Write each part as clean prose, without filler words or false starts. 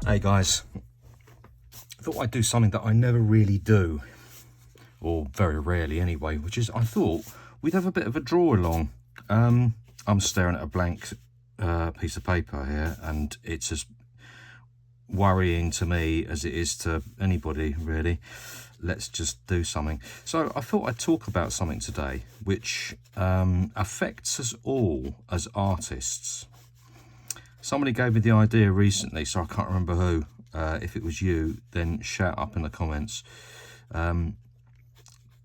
Hey guys, I thought I'd do something that I never really do, or very rarely anyway, which is I thought we'd have a bit of a draw along. I'm staring at a blank piece of paper here, and it's as worrying to me as it is to anybody really. Let's just do something. So I thought I'd talk about something today which affects us all as artists. Somebody gave me the idea recently, so I can't remember who. If it was you, then shout up in the comments.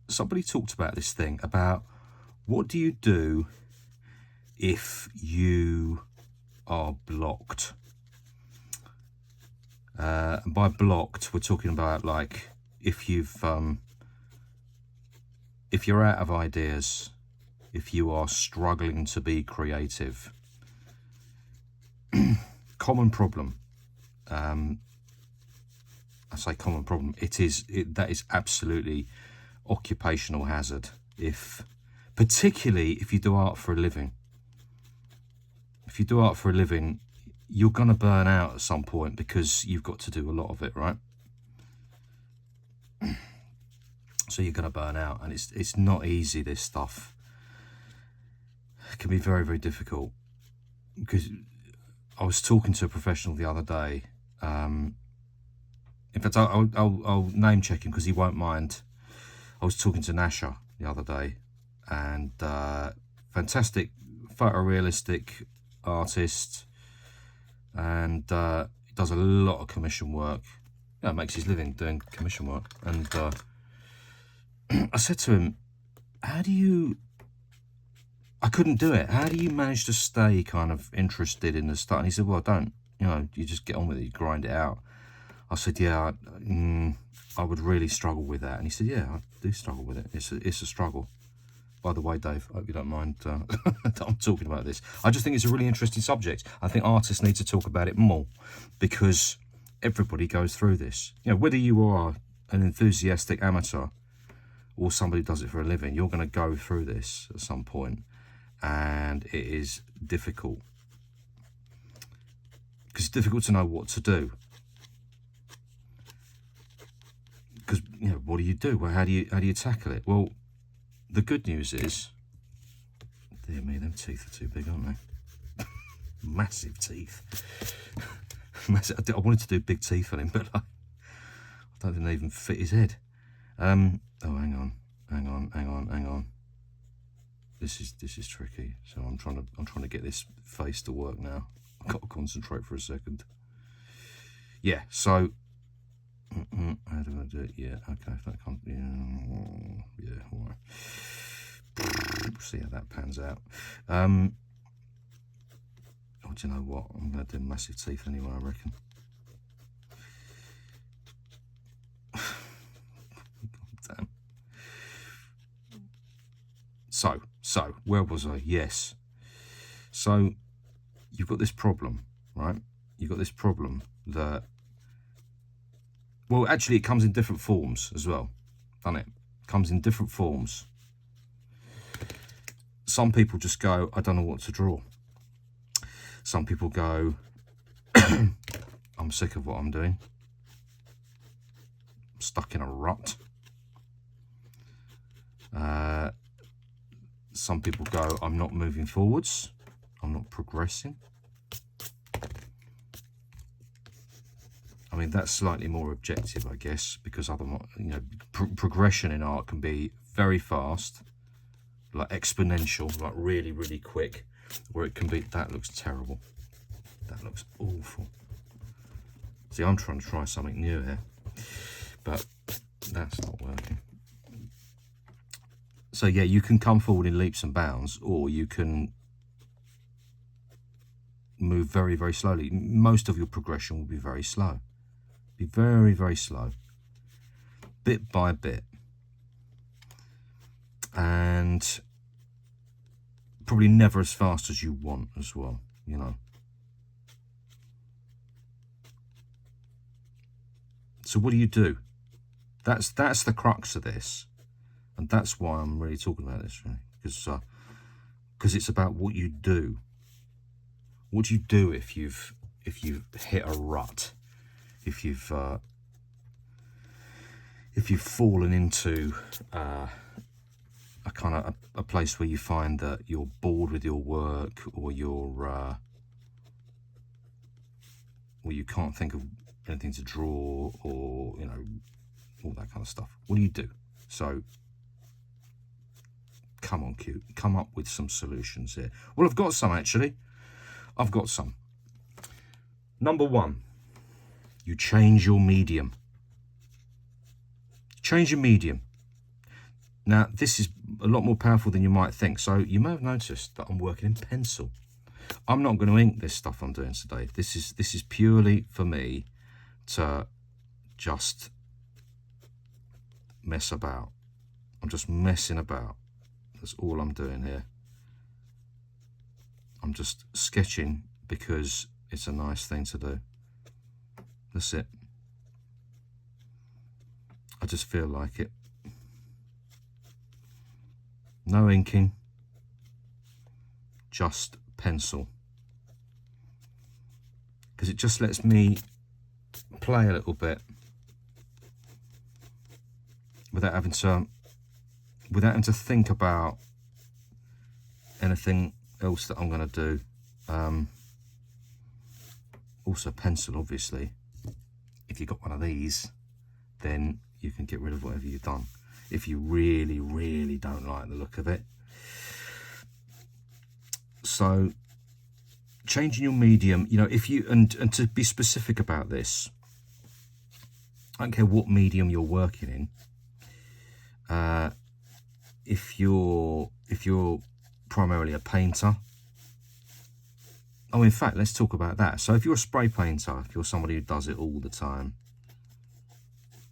Somebody talked about this thing, about what do you do if you are blocked? And by blocked, we're talking about like if you're out of ideas, if you are struggling to be creative. Common problem. I say common problem. That is absolutely occupational hazard. Particularly if you do art for a living. If you do art for a living, you're gonna burn out at some point because you've got to do a lot of it, right? So you're gonna burn out, and it's not easy. This stuff, it can be very, very difficult. Because I was talking to a professional the other day. In fact, I'll name check him because he won't mind. I was talking to Nasha the other day, and fantastic photorealistic artist, and he does a lot of commission work. Yeah, makes his living doing commission work. And I said to him, I couldn't do it. How do you manage to stay kind of interested in the stuff? And he said, well, don't. You just get on with it, you grind it out. I said, yeah, I would really struggle with that. And he said, yeah, I do struggle with it. It's a struggle. By the way, Dave, I hope you don't mind that I'm talking about this. I just think it's a really interesting subject. I think artists need to talk about it more because everybody goes through this. Whether you are an enthusiastic amateur or somebody who does it for a living, you're going to go through this at some point. And it is difficult. Because it's difficult to know what to do. Because, what do you do? Well, how do you tackle it? Well, the good news is, dear me, them teeth are too big, aren't they? Massive teeth. I wanted to do big teeth on him, but I don't think they even fit his head. Oh, hang on. This is tricky. So I'm trying to get this face to work now. I've got to concentrate for a second. Yeah. So how do I do it? Yeah. Okay. If that can't. Yeah. All right. See how that pans out. Oh, do you know what? I'm going to do massive teeth anyway, I reckon. Damn. So where was I? Yes. So you've got this problem, right? You've got this problem that, well, actually it comes in different forms as well, doesn't it? It comes in different forms. Some people just go, I don't know what to draw. Some people go, I'm sick of what I'm doing. I'm stuck in a rut. Some people go, I'm not moving forwards. I'm not progressing. I mean, that's slightly more objective, I guess, because progression in art can be very fast, like exponential, like really, really quick, or it can be, that looks terrible. That looks awful. See, I'm trying to try something new here, but that's not working. So yeah, you can come forward in leaps and bounds, or you can move very, very slowly. Most of your progression will be very slow. Be very, very slow. Bit by bit. And probably never as fast as you want as well, So what do you do? That's the crux of this. And that's why I'm really talking about this, really, because it's about what you do. What do you do if you've hit a rut? if you've fallen into a kind of a place where you find that you're bored with your work, or you're or you can't think of anything to draw, or you know, all that kind of stuff. What do? So come on, Q, come up with some solutions here. Well, I've got some, actually. I've got some. Number one, you change your medium. Change your medium. Now, this is a lot more powerful than you might think. So you may have noticed that I'm working in pencil. I'm not going to ink this stuff I'm doing today. This is purely for me to just mess about. I'm just messing about. That's all I'm doing here. I'm just sketching because it's a nice thing to do. That's it. I just feel like it. No inking, just pencil. Because it just lets me play a little bit without having to think about anything else that I'm going to do. Also pencil, obviously. If you've got one of these, then you can get rid of whatever you've done if you really, really don't like the look of it. So changing your medium, you know, if you, and to be specific about this, I don't care what medium you're working in. If you're primarily a painter, oh, in fact, let's talk about that. So if you're a spray painter, if you're somebody who does it all the time,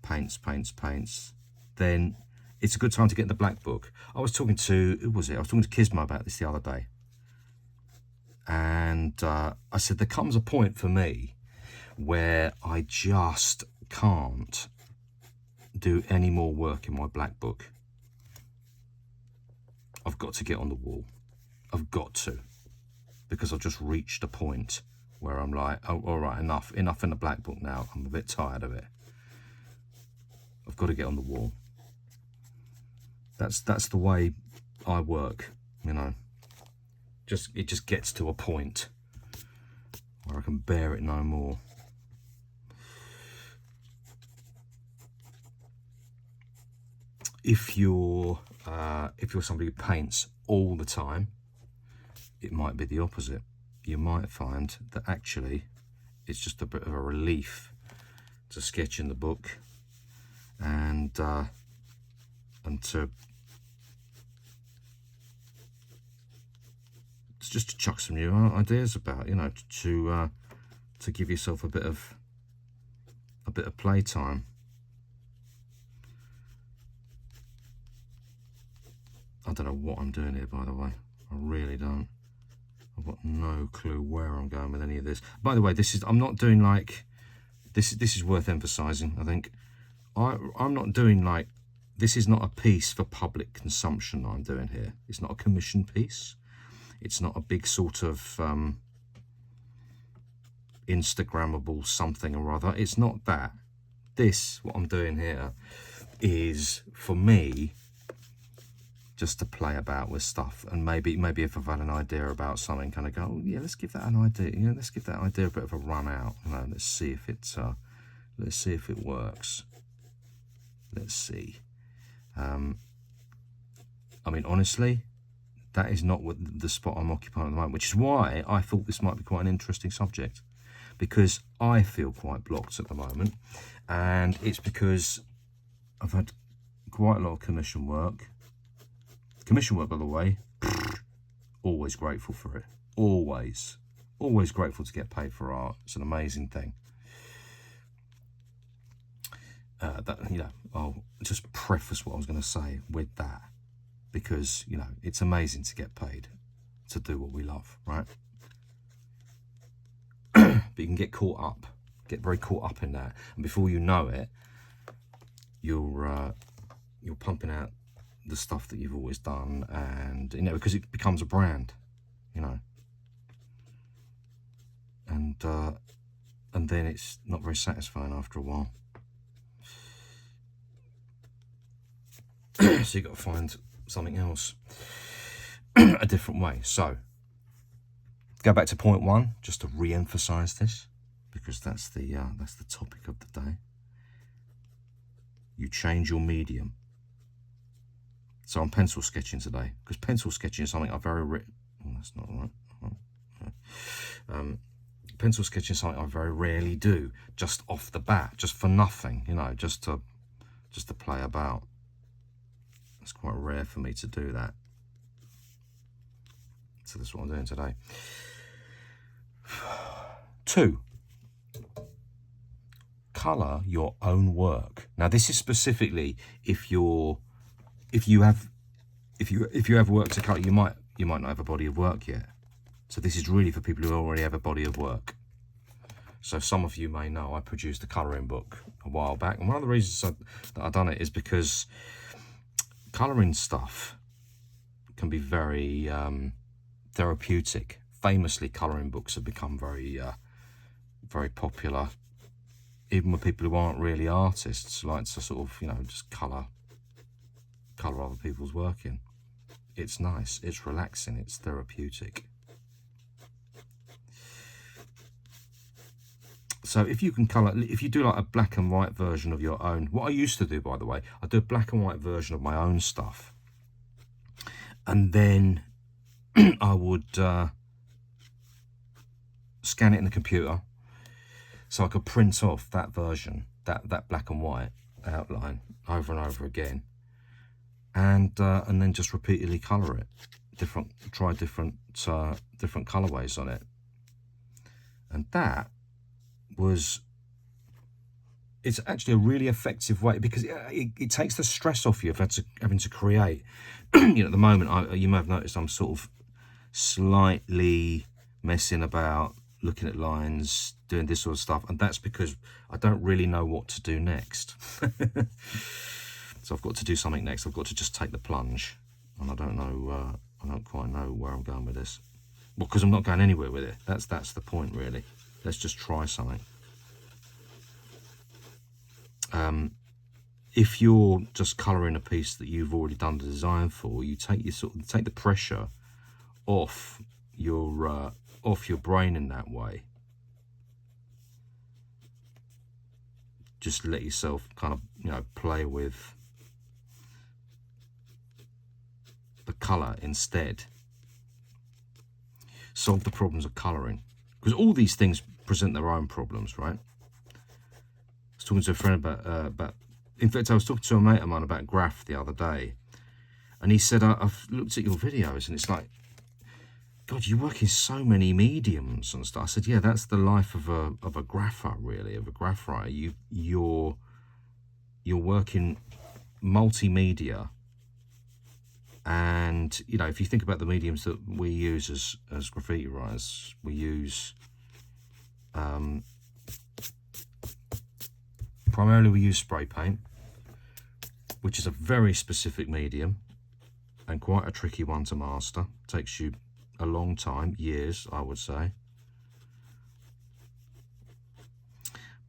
paints, then it's a good time to get in the black book. I was talking to, who was it? I was talking to Kismo about this the other day. And I said, there comes a point for me where I just can't do any more work in my black book. I've got to get on the wall. I've got to. Because I've just reached a point where I'm like, oh, all right, enough in the black book now. I'm a bit tired of it. I've got to get on the wall. That's the way I work, you know. It just gets to a point where I can bear it no more. If you're somebody who paints all the time, it might be the opposite. You might find that actually it's just a bit of a relief to sketch in the book and to just to chuck some new ideas about, you know, to give yourself a bit of playtime. I don't know what I'm doing here, by the way. I really don't. I've got no clue where I'm going with any of this. By the way, I'm not doing like, this is worth emphasizing, I think. I'm not doing like, this is not a piece for public consumption that I'm doing here. It's not a commission piece. It's not a big sort of Instagrammable something or other. It's not that. What I'm doing here is for me, just to play about with stuff, and maybe if I've had an idea about something, kind of go, oh, yeah, let's give that an idea. You know, let's give that idea a bit of a run out. You know, let's see if it works. Let's see. I mean, honestly, that is not what the spot I'm occupying at the moment, which is why I thought this might be quite an interesting subject, because I feel quite blocked at the moment, and it's because I've had quite a lot of commission work. Commission work, by the way, always grateful for it. Always grateful to get paid for art. It's an amazing thing. You know, I'll just preface what I was going to say with that, because, you know, it's amazing to get paid to do what we love, right? But you can get very caught up in that, and before you know it, you're pumping out the stuff that you've always done, and, you know, because it becomes a brand, you know. And and then it's not very satisfying after a while. So you've got to find something else, a different way. So go back to point one, just to re-emphasize this, because that's the topic of the day. You change your medium. So I'm pencil sketching today, because pencil sketching is something I that's not right. Pencil sketching is something I very rarely do, just off the bat, just for nothing, you know, just to play about. It's quite rare for me to do that. So that's what I'm doing today. 2, colour your own work. Now this is specifically if you have work to colour, you might not have a body of work yet. So this is really for people who already have a body of work. So some of you may know I produced a colouring book a while back, and one of the reasons that I've done it is because colouring stuff can be very therapeutic. Famously, colouring books have become very popular, even with people who aren't really artists, like to sort of, you know, just colour other people's work in. It's nice, it's relaxing, it's therapeutic. So if you can colour, if you do like a black and white version of your own, what I used to do, by the way, I do a black and white version of my own stuff, and then I would scan it in the computer so I could print off that version, that black and white outline over and over again, and then just repeatedly colour it, try different colourways on it, and it's actually a really effective way, because it takes the stress off you of having to create. You know, at the moment, you may have noticed I'm sort of slightly messing about, looking at lines, doing this sort of stuff, and that's because I don't really know what to do next. So I've got to do something next. I've got to just take the plunge, and I don't quite know where I'm going with this. Well, because I'm not going anywhere with it. That's the point, really. Let's just try something. If you're just colouring a piece that you've already done the design for, you take the pressure off your brain in that way. Just let yourself kind of, you know, play with the colour instead. Solve the problems of colouring, because all these things present their own problems, right? I was talking to a friend about in fact, I was talking to a mate of mine about graph the other day, and he said, I've looked at your videos and it's like, God, you work in so many mediums and stuff. I said, yeah, that's the life of a grapher, really, of a graph writer. You're working multimedia, and you know, if you think about the mediums that we use as graffiti writers, we use primarily we use spray paint, which is a very specific medium and quite a tricky one to master. Takes you a long time, years, I would say.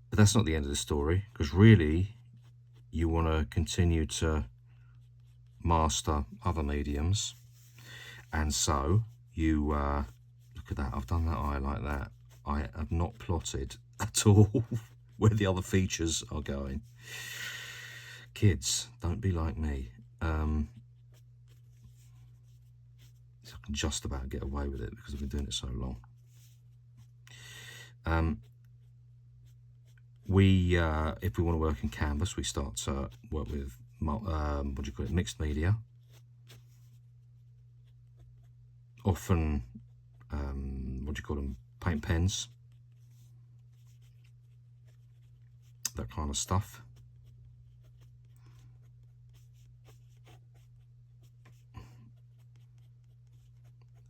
But that's not the end of the story, because really you want to continue to master other mediums. And so you look at that, I've done that eye like that. I have not plotted at all where the other features are going. Kids, don't be like me. So I can just about get away with it because I've been doing it so long. If we want to work in canvas, we start to work with mixed media. Often, paint pens, that kind of stuff.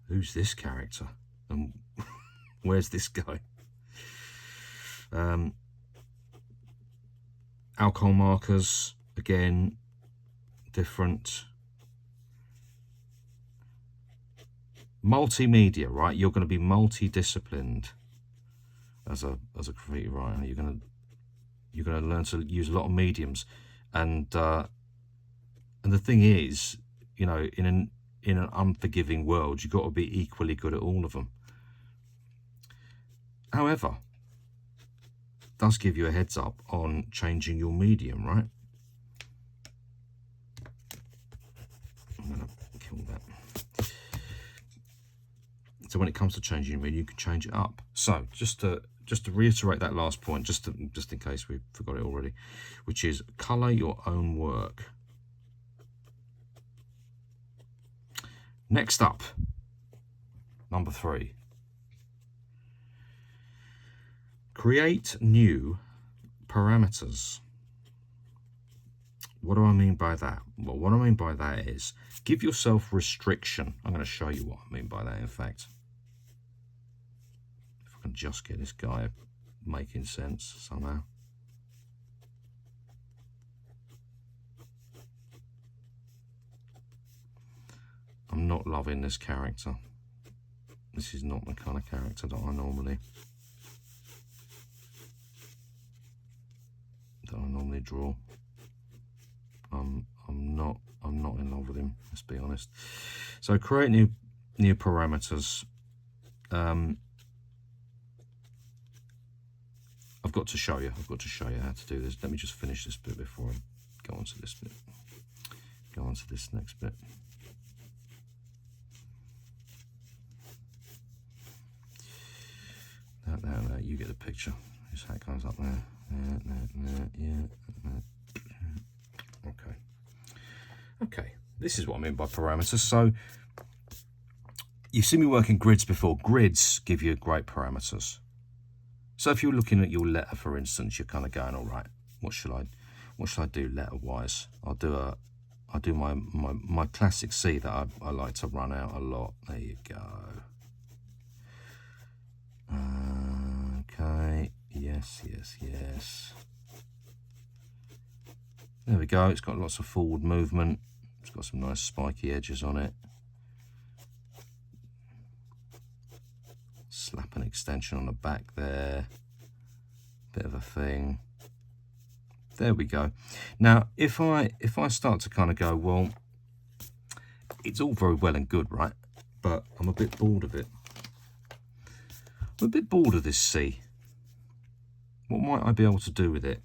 Who's this character and where's this going? Alcohol markers, again, different. Multimedia, right? You're going to be multidisciplined. as a graffiti writer. You're gonna learn to use a lot of mediums, and the thing is, you know, in an unforgiving world, you've got to be equally good at all of them. However, it does give you a heads up on changing your medium, right? I'm gonna kill that. So when it comes to changing your medium, you can change it up. So just to reiterate that last point, just in case we forgot it already, which is color your own work. Next up, number 3. Create new parameters. What do I mean by that? Well, what I mean by that is give yourself restriction. I'm going to show you what I mean by that, in fact. If I can just get this guy making sense somehow. I'm not loving this character. This is not the kind of character that I normally draw. I'm not in love with him, let's be honest. So create new parameters. I've got to show you how to do this. Let me just finish this bit before I go on to this bit. Go on to this next bit. That, you get the picture. This hat goes up there. Yeah. Okay. This is what I mean by parameters. So you've seen me work in grids before. Grids give you great parameters. So if you're looking at your letter, for instance, you're kind of going, all right, what should I do letter-wise? I'll do my classic C that I like to run out a lot. There you go. Okay, yes. There we go, it's got lots of forward movement. It's got some nice spiky edges on it. Slap an extension on the back there. Bit of a thing. There we go. Now, if I start to kind of go, well, it's all very well and good, right? But I'm a bit bored of it. I'm a bit bored of this C. What might I be able to do with it?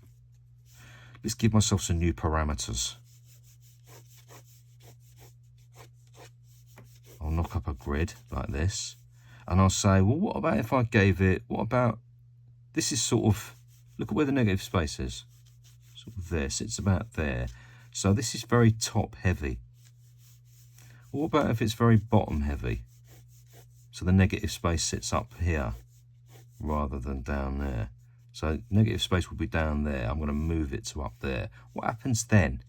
Let's give myself some new parameters. I'll knock up a grid like this. And I'll say, well, what about if I gave it, what about, this is sort of, look at where the negative space is. Sort of there, sits about there. So this is very top heavy. What about if it's very bottom heavy? So the negative space sits up here rather than down there. So negative space will be down there. I'm going to move it to up there. What happens then?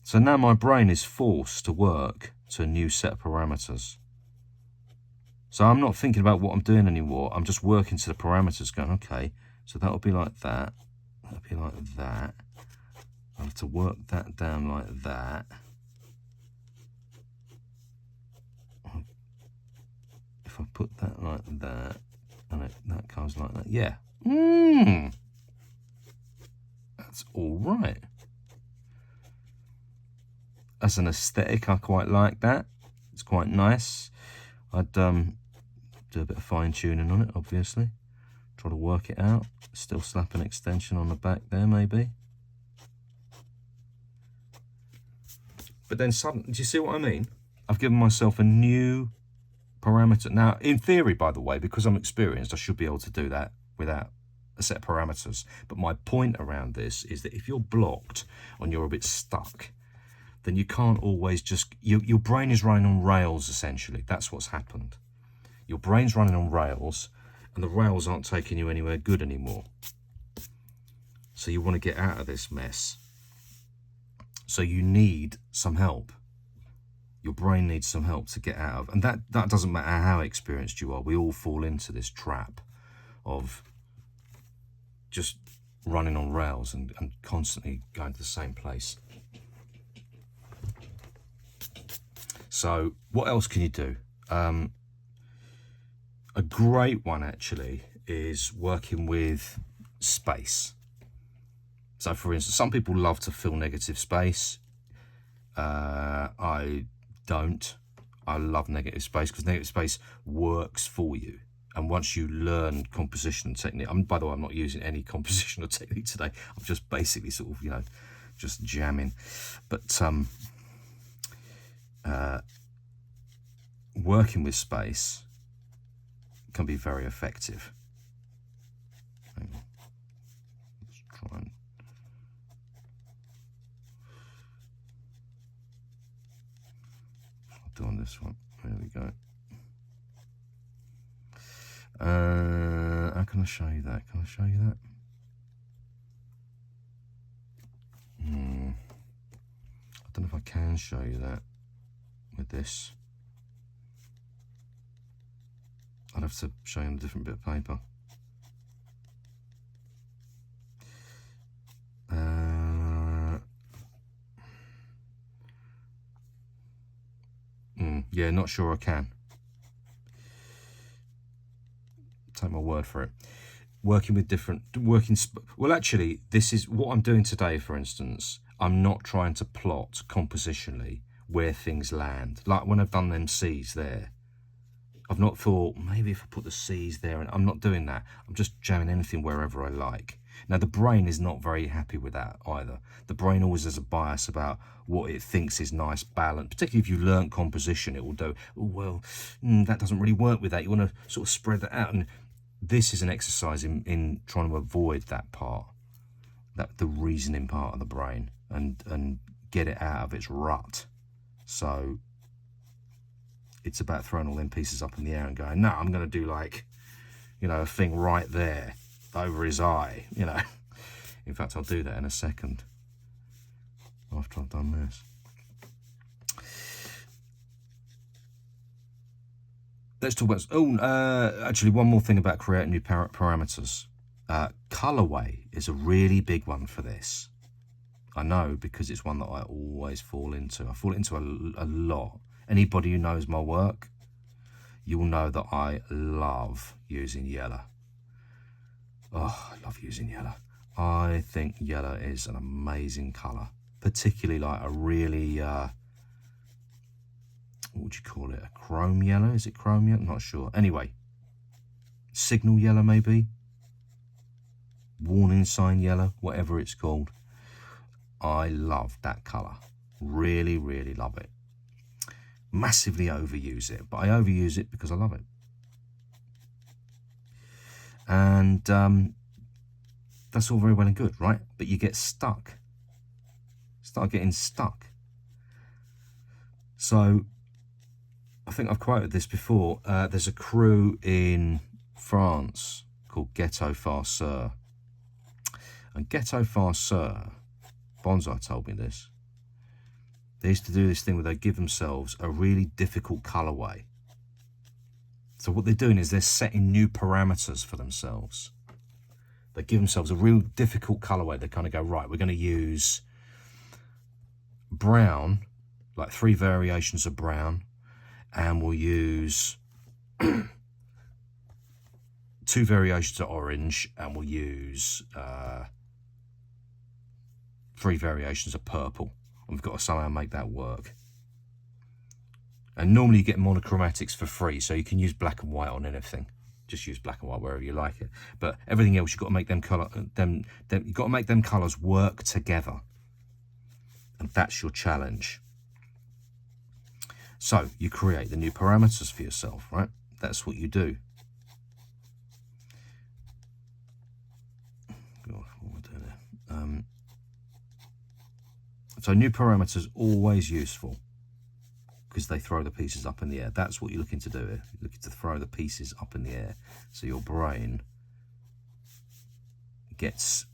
So now my brain is forced to work to a new set of parameters. So I'm not thinking about what I'm doing anymore. I'm just working to the parameters going, okay, so that'll be like that. That'll be like that. I'll have to work that down like that. If I put that like that, and that comes like that, yeah. That's all right. As an aesthetic, I quite like that. It's quite nice. I'd do a bit of fine tuning on it, obviously. Try to work it out. Still slap an extension on the back there, maybe. But then suddenly, do you see what I mean? I've given myself a new parameter. Now, in theory, by the way, because I'm experienced, I should be able to do that without a set of parameters. But my point around this is that if you're blocked and you're a bit stuck, then you can't always just, your brain is running on rails, essentially. That's what's happened. Your brain's running on rails, and the rails aren't taking you anywhere good anymore. So you want to get out of this mess. So you need some help. Your brain needs some help to get out of. And that doesn't matter how experienced you are. We all fall into this trap of just running on rails and constantly going to the same place. So what else can you do? A great one actually is working with space. So for instance, some people love to fill negative space. I don't. I love negative space because negative space works for you. And once you learn composition technique, by the way, I'm not using any compositional technique today. I'm just basically sort of, just jamming. But working with space can be very effective. Hang on. Let's try and do on this one. There we go. How can I show you that? Can I show you that? I don't know if I can show you that with this. I'd have to show you on a different bit of paper. Yeah, not sure I can. Take my word for it. Working with different, well actually, this is what I'm doing today, for instance. I'm not trying to plot compositionally where things land. Like when I've done them C's there, I've not thought, maybe if I put the C's there, and I'm not doing that. I'm just jamming anything wherever I like. Now, the brain is not very happy with that either. The brain always has a bias about what it thinks is nice balance. Particularly if you learn composition, it will do, oh, well, that doesn't really work with that. You want to sort of spread that out. And this is an exercise in trying to avoid that part, the reasoning part of the brain, and get it out of its rut. So it's about throwing all them pieces up in the air and going, no, I'm going to do like, a thing right there over his eye, In fact, I'll do that in a second after I've done this. Let's talk about, actually one more thing about creating new parameters. Colorway is a really big one for this. I know, because it's one that I always fall into. I fall into a lot. Anybody who knows my work, you'll know that I love using yellow. Oh, I love using yellow. I think yellow is an amazing colour, particularly like a really, what would you call it? A chrome yellow? Is it chrome yellow? I'm not sure. Anyway, signal yellow maybe? Warning sign yellow, whatever it's called. I love that colour. Really, really love it. Massively overuse it, but I overuse it because I love it. And that's all very well and good, right? But you get stuck. Start getting stuck. So I think I've quoted this before. There's a crew in France called Ghetto Farceur. And Ghetto Farceur, Bonsai told me this. They used to do this thing where they give themselves a really difficult colorway. So what they're doing is they're setting new parameters for themselves. They give themselves a real difficult colorway. They kind of go, right, we're going to use brown, like 3 variations of brown, and we'll use 2 variations of orange, and we'll use 3 variations of purple. We've got to somehow make that work. And normally you get monochromatics for free, so you can use black and white on anything. Just use black and white wherever you like it. But everything else, you've got to make you've got to make them colours work together. And that's your challenge. So you create the new parameters for yourself, right? That's what you do. God, what am I doing there? So new parameters always useful because they throw the pieces up in the air. That's what you're looking to do here. You're looking to throw the pieces up in the air so your brain gets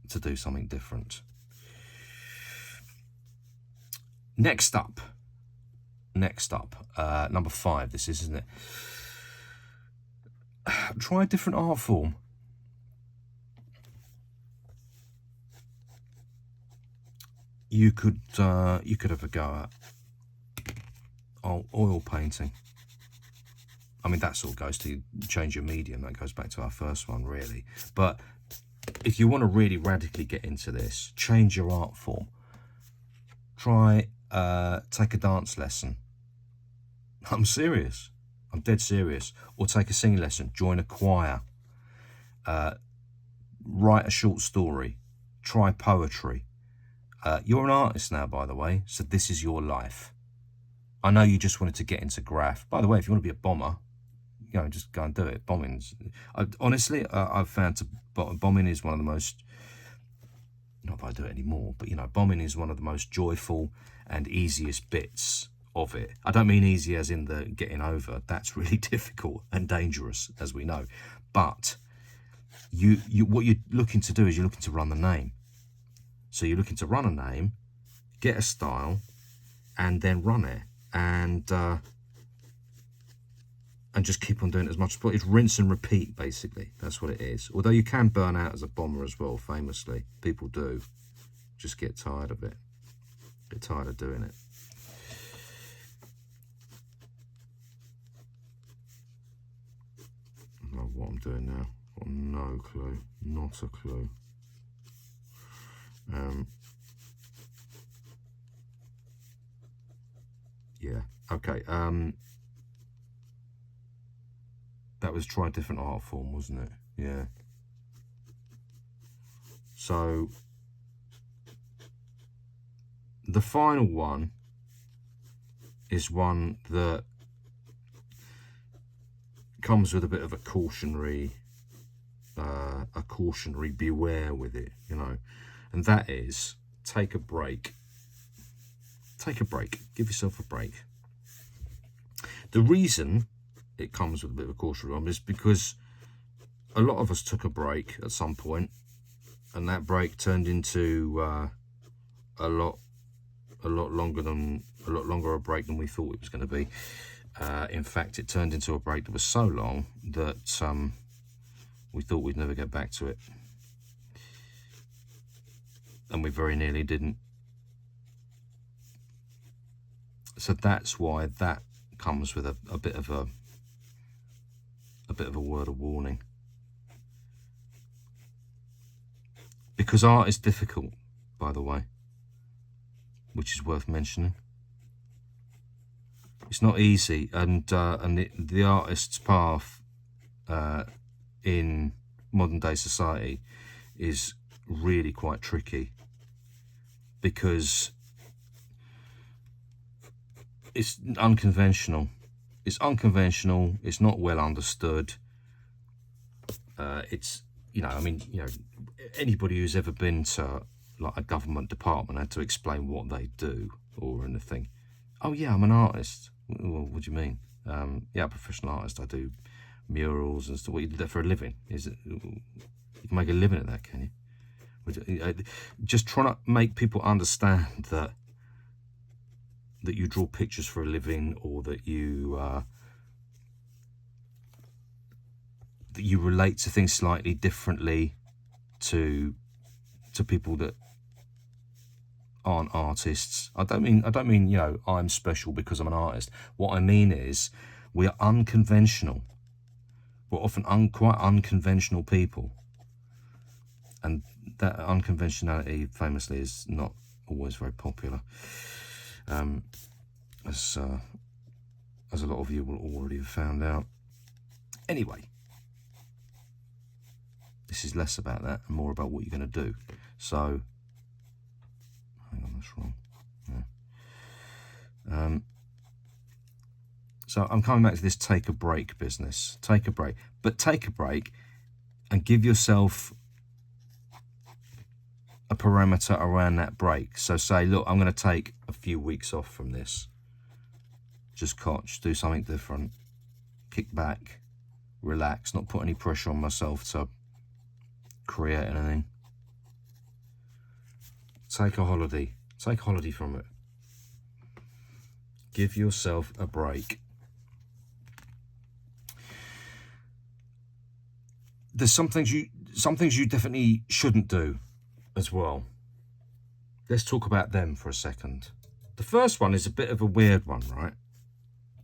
to do something different. Next up, number 5, this is, isn't it? Try a different art form. You could have a go at oil painting. I mean, that sort of goes to change your medium. That goes back to our first one, really. But if you want to really radically get into this, change your art form. Try take a dance lesson. I'm serious. I'm dead serious. Or take a singing lesson. Join a choir. Write a short story. Try poetry. You're an artist now, by the way, so this is your life. I know you just wanted to get into graph. By the way, if you want to be a bomber, you know, just go and do it. Bombing's, honestly, I've found bombing is one of the most, not that I do it anymore, but, you know, bombing is one of the most joyful and easiest bits of it. I don't mean easy as in the getting over. That's really difficult and dangerous, as we know. But what you're looking to do is you're looking to run the name. So you're looking to run a name, get a style, and then run it. And just keep on doing it as much as possible. It's rinse and repeat, basically. That's what it is. Although you can burn out as a bomber as well, famously. People do. Just get tired of it. Get tired of doing it. I don't know what I'm doing now. I've got no clue. Not a clue. Yeah. Okay. That was try a different art form, wasn't it? Yeah. So the final one is one that comes with a bit of a cautionary beware with it, you know, and that is take a break. Take a break. Give yourself a break. The reason it comes with a bit of a cautionary one is because a lot of us took a break at some point, and that break turned into a lot longer a break than we thought it was going to be. In fact, it turned into a break that was so long that we thought we'd never get back to it, and we very nearly didn't. So that's why that comes with a bit of a word of warning, because art is difficult, by the way, which is worth mentioning. It's not easy, and the artist's path in modern day society is really quite tricky, because it's unconventional. It's unconventional. It's not well understood. It's, you know, I mean, you know, anybody who's ever been to like a government department had to explain what they do or anything. Oh yeah, I'm an artist. Well, what do you mean? Yeah, I'm a professional artist. I do murals and stuff. What you do that for a living? Is it? You can make a living at that, can you? Just trying to make people understand that you draw pictures for a living, or that you relate to things slightly differently to people that aren't artists. I don't mean you know, I'm special because I'm an artist. What I mean is we're unconventional. We're often quite unconventional people, and that unconventionality famously is not always very popular, as a lot of you will already have found out. Anyway, this is less about that and more about what you're going to do. So, hang on, that's wrong. Yeah. So I'm coming back to this take a break business. Take a break. But take a break and give yourself a parameter around that break. So say, look, I'm going to take a few weeks off from this. Just catch, do something different. Kick back, relax, not put any pressure on myself to create anything. Take a holiday. Take a holiday from it. Give yourself a break. There's some things you definitely shouldn't do as well. Let's talk about them for a second. The first one is a bit of a weird one, right?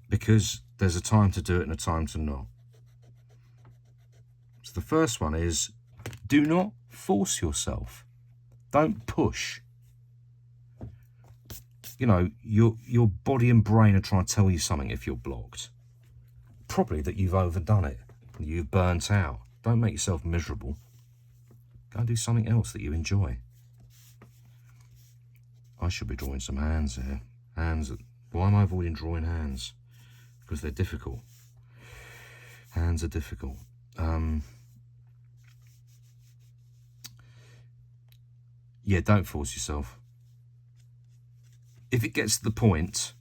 because there's a time to do it and a time to not. So the first one is, do not force yourself. Don't push. You know, your body and brain are trying to tell you something if you're blocked. Probably that you've overdone it, you've burnt out. Don't make yourself miserable. Go and do something else that you enjoy. I should be drawing some hands here. Hands. Why am I avoiding drawing hands? Because they're difficult. Hands are difficult. Yeah, don't force yourself. If it gets to the point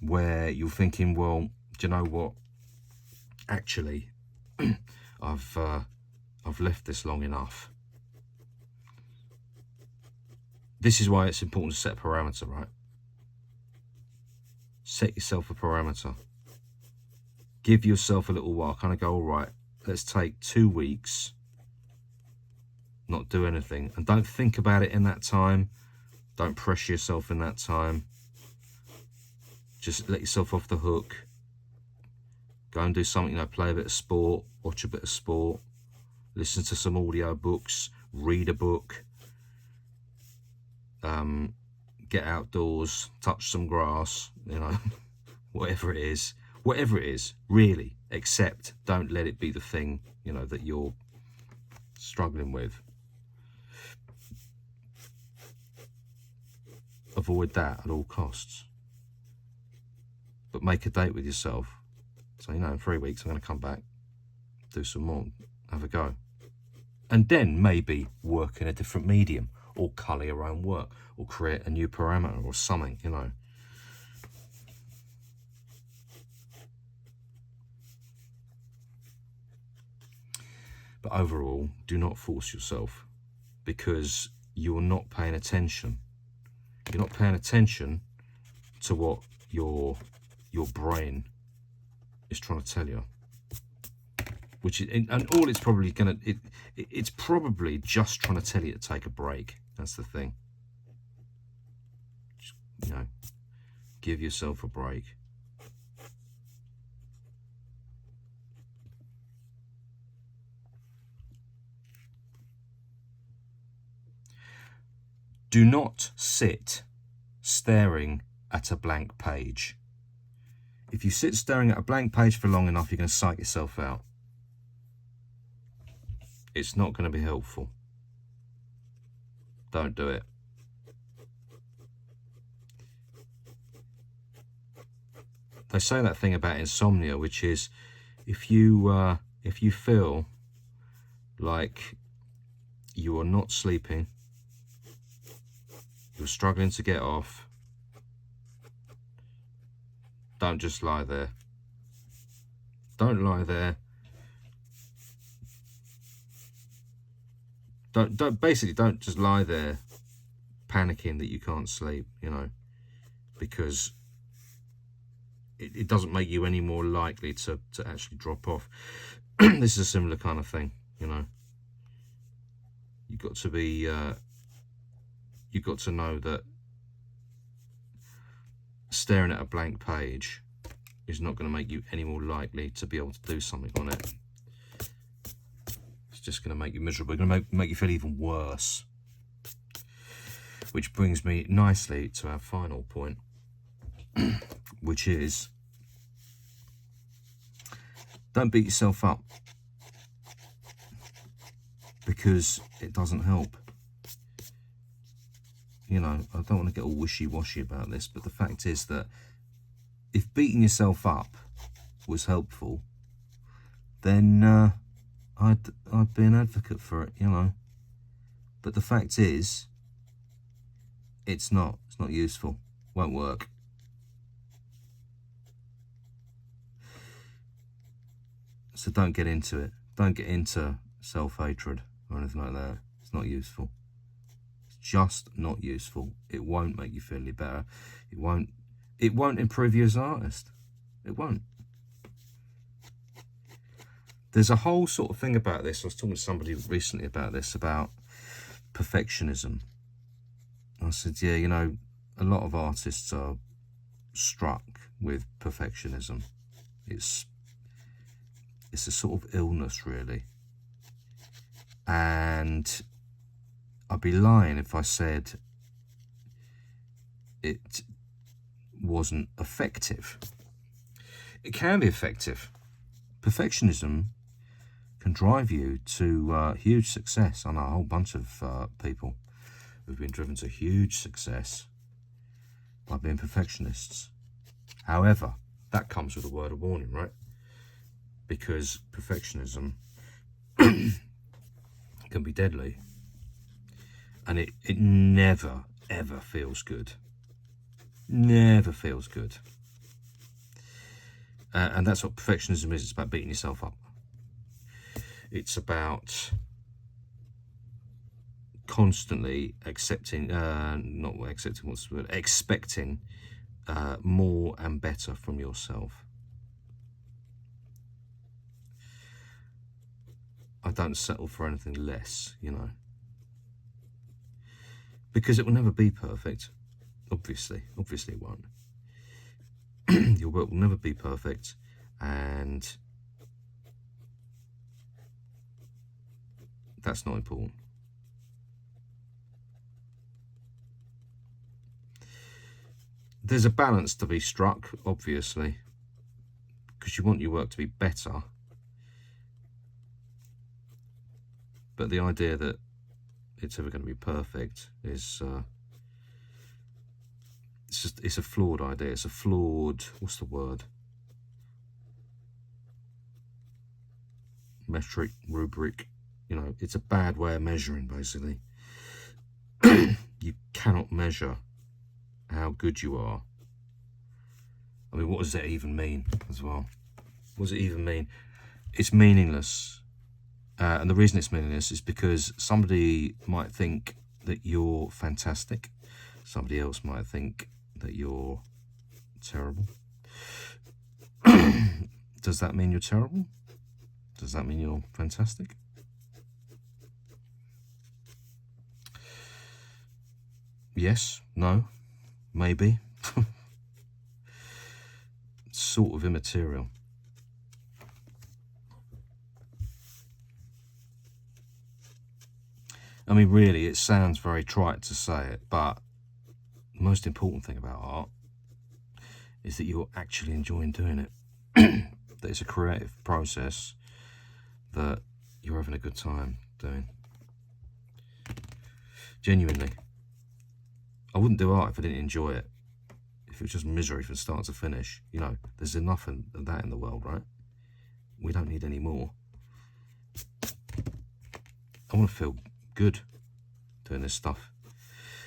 where you're thinking, well, do you know what? Actually, I've left this long enough. This is why it's important to set a parameter, right? Set yourself a parameter. Give yourself a little while. Kind of go, all right, let's take 2 weeks, not do anything. And don't think about it in that time. Don't pressure yourself in that time. Just let yourself off the hook. Go and do something, you know, play a bit of sport, watch a bit of sport, listen to some audio books, read a book, get outdoors, touch some grass, you know, whatever it is, really, except don't let it be the thing, you know, that you're struggling with. Avoid that at all costs. But make a date with yourself. So, you know, in 3 weeks, I'm going to come back, do some more, have a go. And then maybe work in a different medium, or colour your own work, or create a new parameter or something, you know. But overall, do not force yourself, because you're not paying attention. You're not paying attention to what your brain is trying to tell you, which is, and all it's probably gonna, it's probably just trying to tell you to take a break. That's the thing. Just, you know, give yourself a break. Do not sit staring at a blank page. If you sit staring at a blank page for long enough, you're going to psych yourself out. It's not going to be helpful. Don't do it. They say that thing about insomnia, which is if you feel like you are not sleeping, you're struggling to get off, don't just lie there. Don't lie there. Don't just lie there panicking that you can't sleep, you know, because it doesn't make you any more likely to actually drop off. This is a similar kind of thing, you know. You've got to be, you've got to know that staring at a blank page is not going to make you any more likely to be able to do something on it. It's just going to make you miserable. It's going to make you feel even worse. Which brings me nicely to our final point, which is, don't beat yourself up, because it doesn't help. You know, I don't want to get all wishy-washy about this, but the fact is that if beating yourself up was helpful, then I'd be an advocate for it, you know. But the fact is, it's not useful. Won't work. So don't get into it. Don't get into self-hatred or anything like that. It's not useful. It's just not useful. It won't make you feel any better. It won't improve you as an artist. It won't. There's a whole sort of thing about this. I was talking to somebody recently about this, about perfectionism. I said, yeah, you know, a lot of artists are struck with perfectionism. It's a sort of illness, really. And I'd be lying if I said it wasn't effective. It can be effective. Perfectionism can drive you to huge success. I know a whole bunch of people who've been driven to huge success by being perfectionists. However, that comes with a word of warning, right? Because perfectionism can be deadly, and it never, ever feels good. Never feels good. And that's what perfectionism is. It's about beating yourself up. It's about constantly accepting, not accepting, what's the word, expecting more and better from yourself. I don't settle for anything less, you know, because it will never be perfect. Obviously it won't. Your work will never be perfect, and that's not important. There's a balance to be struck, obviously, because you want your work to be better. But the idea that it's ever going to be perfect is, it's a flawed idea. It's a flawed, what's the word? Metric, rubric, you know, it's a bad way of measuring, basically. You cannot measure how good you are. I mean, what does that even mean as well? What does it even mean? It's meaningless. And the reason it's meaningless is because somebody might think that you're fantastic. Somebody else might think that you're terrible. Does that mean you're terrible? Does that mean you're fantastic? Yes, no, maybe. Sort of immaterial. I mean, really, it sounds very trite to say it, but the most important thing about art is that you're actually enjoying doing it. That it's a creative process that you're having a good time doing. Genuinely. I wouldn't do art if I didn't enjoy it. If it was just misery from start to finish. You know, there's enough of that in the world, right? We don't need any more. I want to feel good doing this stuff.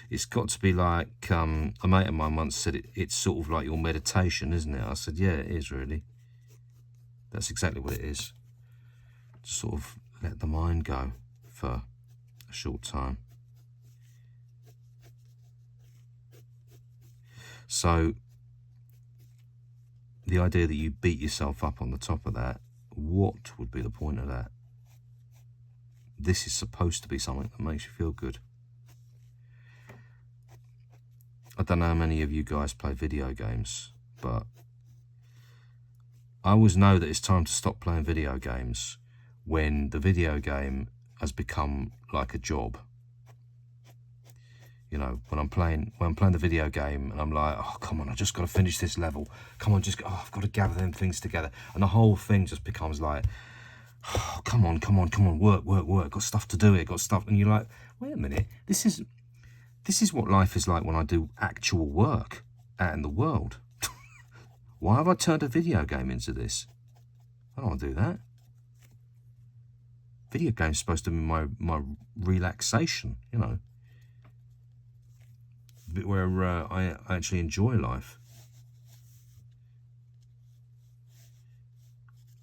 It's got to be like, a mate of mine once said, it's sort of like your meditation, isn't it? I said, yeah, it is really. That's exactly what it is. To sort of let the mind go for a short time. So the idea that you beat yourself up on the top of that, what would be the point of that? This is supposed to be something that makes you feel good. I don't know how many of you guys play video games, but I always know that it's time to stop playing video games when the video game has become like a job. You know, when I'm playing the video game and I'm like, oh, come on, I just got to finish this level. Come on, I've got to gather them things together. And the whole thing just becomes like, oh, come on, work. Got stuff to do here, got stuff. And you're like, wait a minute, this is what life is like when I do actual work out in the world. Why have I turned a video game into this? I don't want to do that. Video game's supposed to be my relaxation, you know. A bit where I actually enjoy life.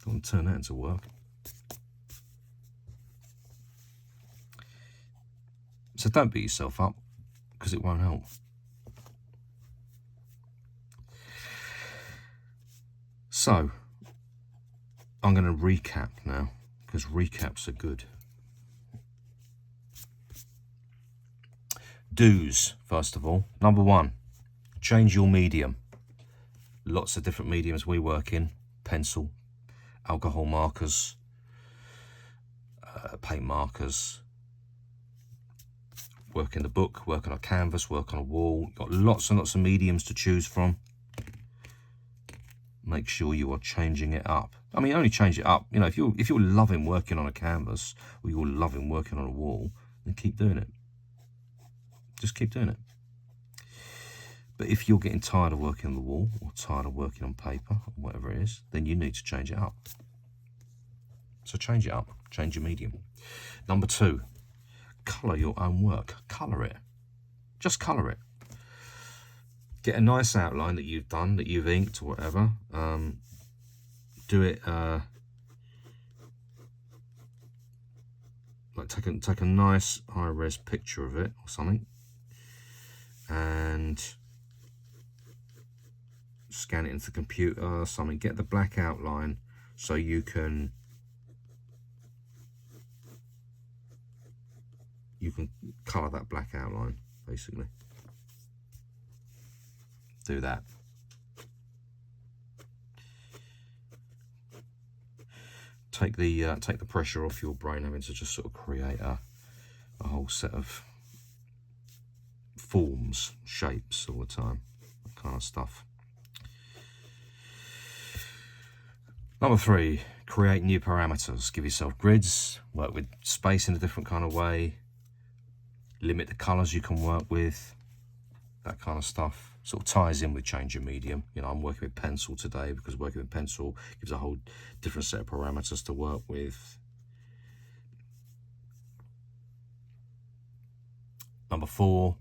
Don't want to turn that into work. So don't beat yourself up, because it won't help. So, I'm going to recap now, because recaps are good. Do's, first of all. Number one, change your medium. lots of different mediums we work in: pencil, alcohol markers, paint markers, work in the book, work on a canvas, work on a wall. You've got lots and lots of mediums to choose from. Make sure you are changing it up. I mean, only change it up, you know, if you're loving working on a canvas or you're loving working on a wall, then keep doing it. Just keep doing it. But if you're getting tired of working on the wall or tired of working on paper or whatever it is, then you need to change it up. So change it up, change your medium. Number 2, colour your own work. Colour it. Just colour it. Get a nice outline that you've done, that you've inked or whatever. Do it like take a nice high-res picture of it or something, and scan it into the computer or something. Get the black outline so you can colour that black outline, basically. Do that. Take the pressure off your brain having to just sort of create a whole set of forms, shapes all the time, that kind of stuff. Number 3, create new parameters. Give yourself grids, work with space in a different kind of way, limit the colours you can work with, that kind of stuff. Sort of ties in with change your medium. You know, I'm working with pencil today because working with pencil gives a whole different set of parameters to work with. Number 4,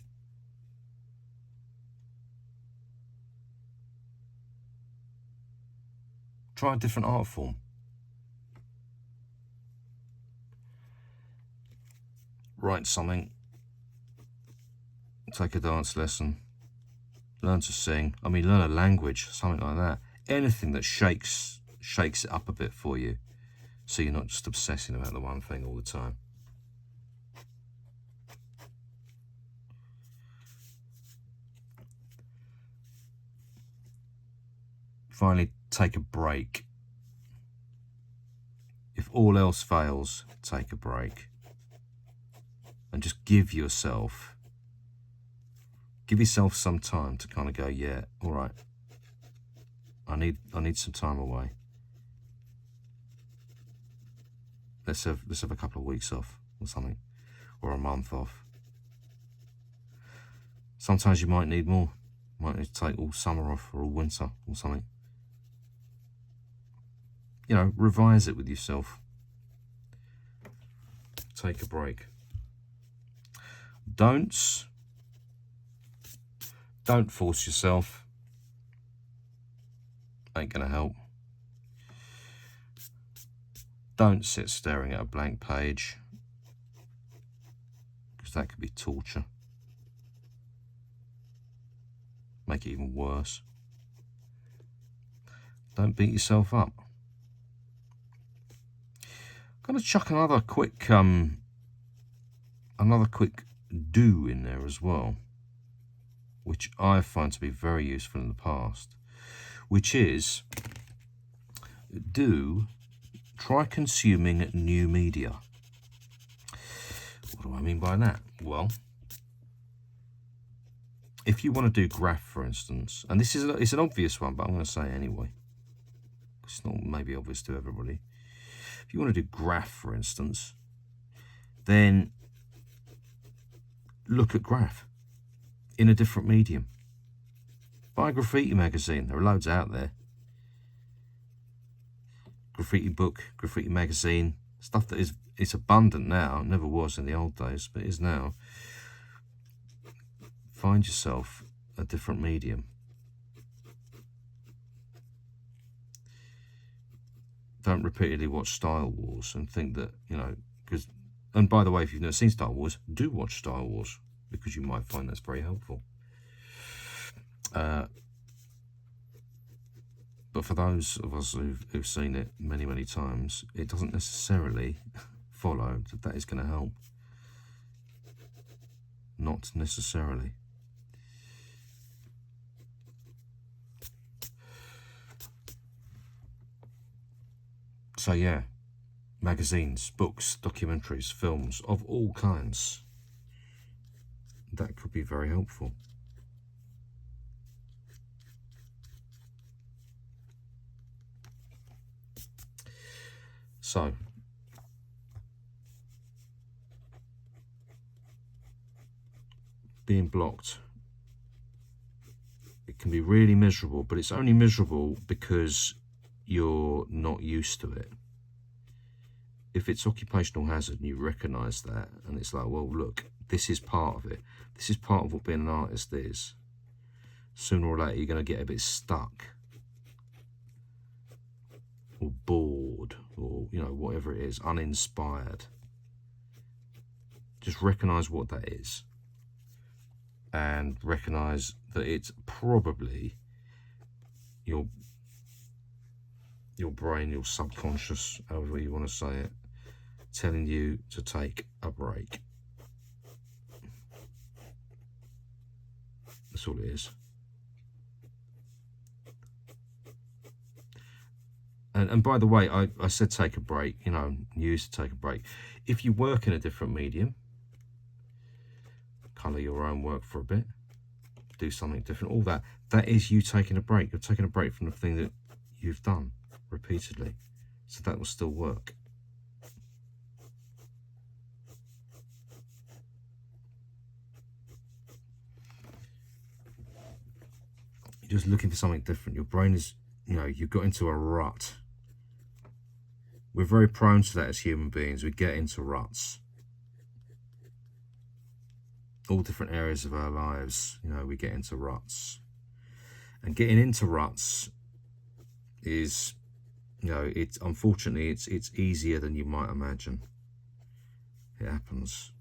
try a different art form. Write something, take a dance lesson, learn to sing. I mean, learn a language, something like that. Anything that shakes it up a bit for you, so you're not just obsessing about the one thing all the time. Finally, take a break. If all else fails, take a break. And just give yourself some time to kind of go, yeah, all right, I need some time away. Let's have a couple of weeks off or something, or a month off. Sometimes you might need more. You might need to take all summer off or all winter or something. You know, revise it with yourself. Take a break. Don't force yourself. Ain't gonna help. Don't sit staring at a blank page, because that could be torture. Make it even worse. Don't beat yourself up. I'm gonna chuck another quick do in there as well, which I find to be very useful in the past, which is try consuming new media. What do I mean by that? Well, if you want to do graph, for instance, and it's an obvious one, but I'm going to say it anyway. It's not maybe obvious to everybody. If you want to do graph, for instance, then look at graph in a different medium. Buy a graffiti magazine. There are loads out there. Graffiti book, graffiti magazine, stuff that it's abundant now. It never was in the old days, but is now. Find yourself a different medium. Don't repeatedly watch Star Wars and think that, you know, because, and by the way, if you've never seen Star Wars, do watch Star Wars, because you might find that's very helpful. But for those of us who've seen it many, many times, it doesn't necessarily follow that is going to help. Not necessarily. So yeah, magazines, books, documentaries, films of all kinds. That could be very helpful. So, being blocked, it can be really miserable, but it's only miserable because you're not used to it. If it's occupational hazard and you recognise that, and it's like, well, look, this is part of it. This is part of what being an artist is. Sooner or later, you're going to get a bit stuck or bored or, you know, whatever it is, uninspired. Just recognise what that is and recognise that it's probably your brain, your subconscious, however you want to say it, telling you to take a break. That's all it is. And by the way, I said take a break, you know, use to take a break. If you work in a different medium, colour your own work for a bit, do something different, all that is you taking a break. You're taking a break from the thing that you've done repeatedly. So that will still work. You're just looking for something different. Your brain is, you know, you've got into a rut. We're very prone to that as human beings. We get into ruts. All different areas of our lives, you know, we get into ruts. And getting into ruts is, you know, it's unfortunately it's easier than you might imagine. It happens.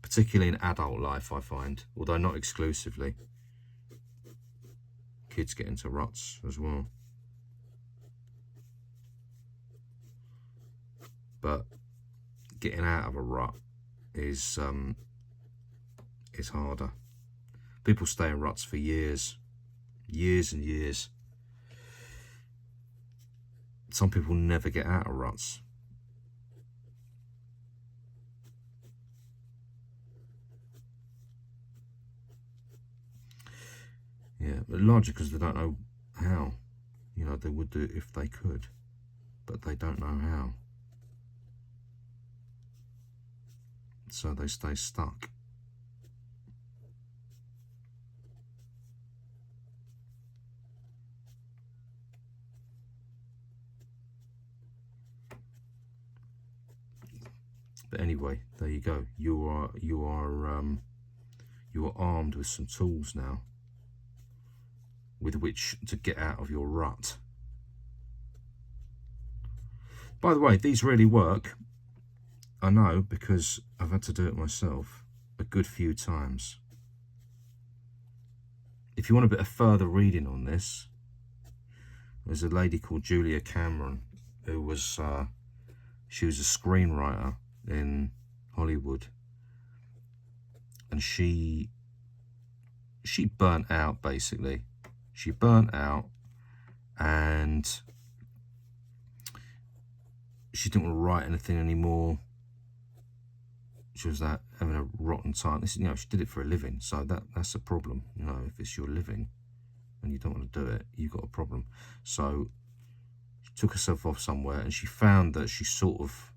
Particularly in adult life, I find, although not exclusively. Kids get into ruts as well. But getting out of a rut is harder. People stay in ruts for years and years. Some people never get out of ruts. Yeah, but largely because they don't know how. You know, they would do it if they could, but they don't know how. So they stay stuck. But anyway, there you go. You are armed with some tools now with which to get out of your rut. By the way, these really work. I know, because I've had to do it myself a good few times. If you want a bit of further reading on this, there's a lady called Julia Cameron who was she was a screenwriter in Hollywood, and she burnt out, basically. She burnt out and she didn't want to write anything anymore. She was having a rotten time. This, you know, she did it for a living, so that's a problem. You know, if it's your living and you don't want to do it, you've got a problem. So she took herself off somewhere, and she found that she sort of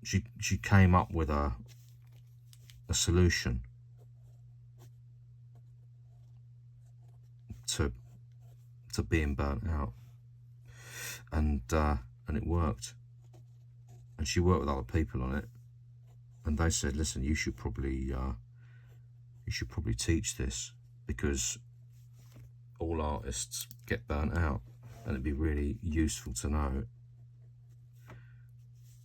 she came up with a solution to being burnt out, and it worked. And she worked with other people on it, and they said, listen, you should probably teach this, because all artists get burnt out, and it'd be really useful to know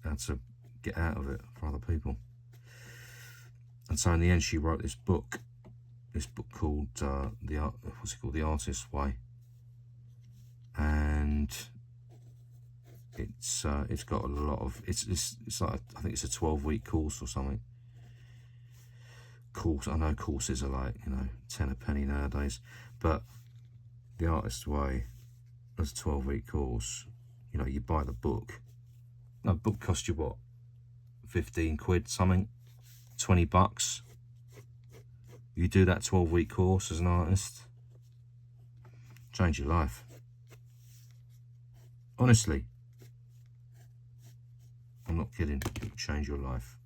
how to get out of it for other people. And so in the end, she wrote this book called The Artist's Way, and it's got a lot of it's like, I think it's a 12-week course or something. I know courses are like, you know, 10 a penny nowadays, but The Artist's Way as a 12-week course, you know, you buy the book. No, book cost you what? 15 quid, something, 20 bucks. You do that 12-week course as an artist, change your life. Honestly, I'm not kidding, it will change your life.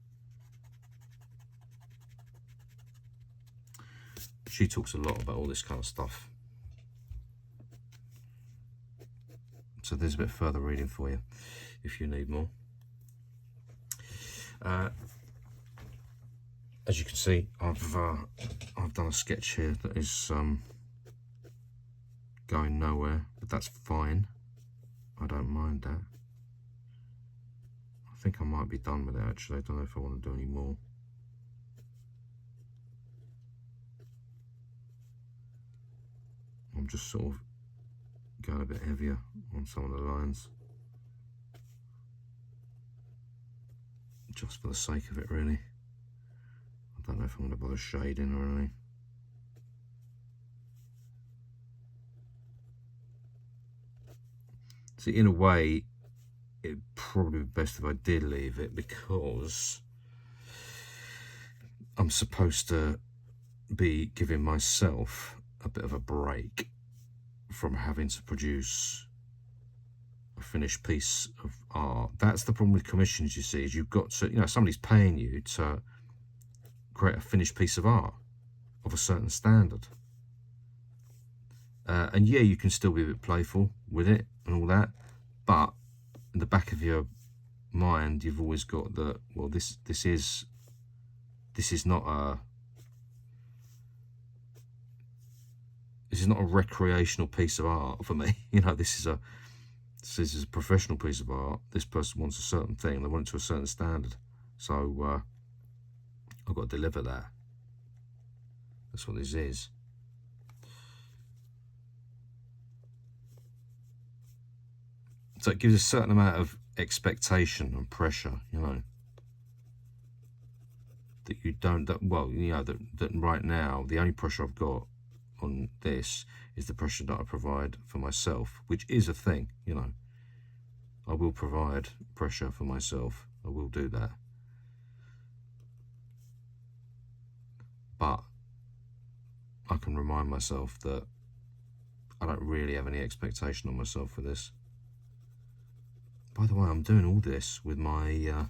She talks a lot about all this kind of stuff. So there's a bit further reading for you if you need more. As you can see, I've done a sketch here that is going nowhere, but that's fine. I don't mind that. I think I might be done with it actually. I don't know if I want to do any more. I'm just sort of going a bit heavier on some of the lines, just for the sake of it really. I don't know if I'm going to bother shading or anything. See, in a way, it'd probably be best if I did leave it, because I'm supposed to be giving myself a bit of a break from having to produce a finished piece of art. That's the problem with commissions, you see, is you've got to, you know, somebody's paying you to create a finished piece of art of a certain standard. And yeah, you can still be a bit playful with it and all that, but in the back of your mind, you've always got the, well, this is not a recreational piece of art for me. You know, this is a professional piece of art. This person wants a certain thing, they want it to a certain standard, so I've got to deliver that. That's what this is. So it gives a certain amount of expectation and pressure, you know, that you don't, well, you know, that right now, the only pressure I've got on this is the pressure that I provide for myself, which is a thing, you know. I will provide pressure for myself, I will do that. But I can remind myself that I don't really have any expectation on myself for this. By the way, I'm doing all this with my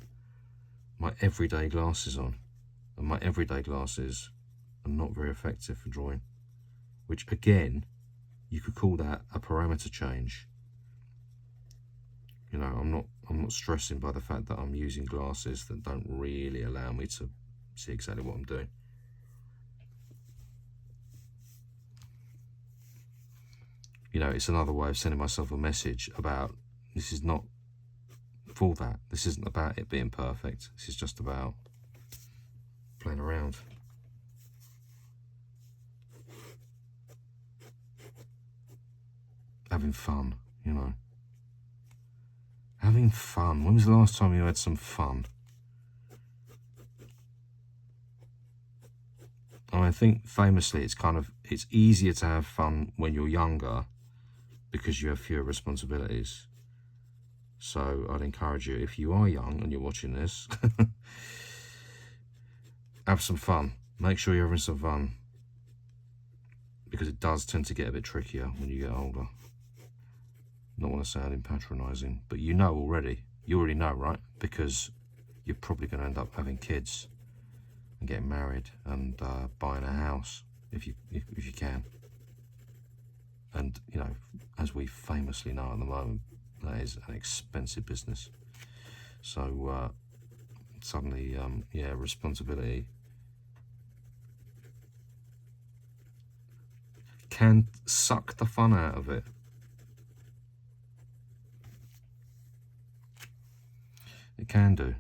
my everyday glasses on, and my everyday glasses are not very effective for drawing, which again, you could call that a parameter change. You know, I'm not stressing by the fact that I'm using glasses that don't really allow me to see exactly what I'm doing. You know, it's another way of sending myself a message about, this is not for that. This isn't about it being perfect. This is just about playing around. Having fun, you know. Having fun. When was the last time you had some fun? I think famously it's easier to have fun when you're younger because you have fewer responsibilities. So I'd encourage you, if you are young and you're watching this, have some fun. Make sure you're having some fun, because it does tend to get a bit trickier when you get older. Not want to sound patronising, but you know already. You already know, right? Because you're probably going to end up having kids and getting married and buying a house if you can. And you know, as we famously know at the moment, that is an expensive business. So suddenly, yeah, responsibility can suck the fun out of it. It can do.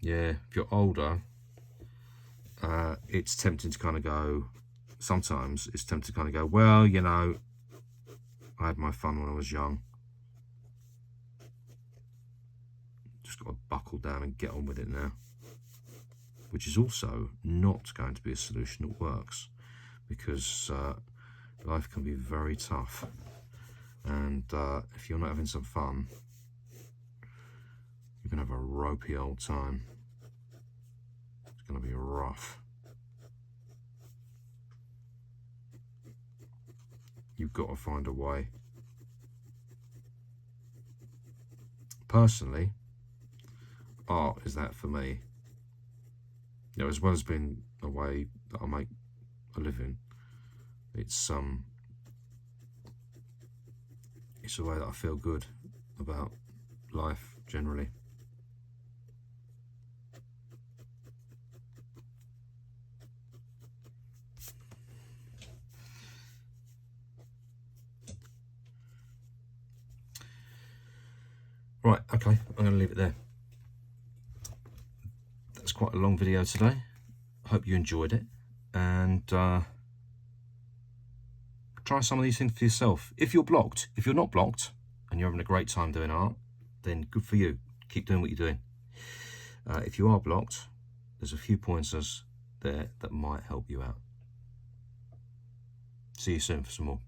Yeah, if you're older, it's tempting to kind of go, sometimes it's tempting to kind of go, well, you know, I had my fun when I was young. Just got to buckle down and get on with it now. which is also not going to be a solution that works, because life can be very tough, and if you're not having some fun, you're going to have a ropey old time. It's going to be rough. You've got to find a way. Personally, art is that for me. You know, as well as being a way that I make a living, it's a way that I feel good about life generally. Right, okay, I'm going to leave it there. That's quite a long video today. I hope you enjoyed it, and try some of these things for yourself. If you're blocked, if you're not blocked, and you're having a great time doing art, then good for you. Keep doing what you're doing. If you are blocked, there's a few pointers there that might help you out. See you soon for some more.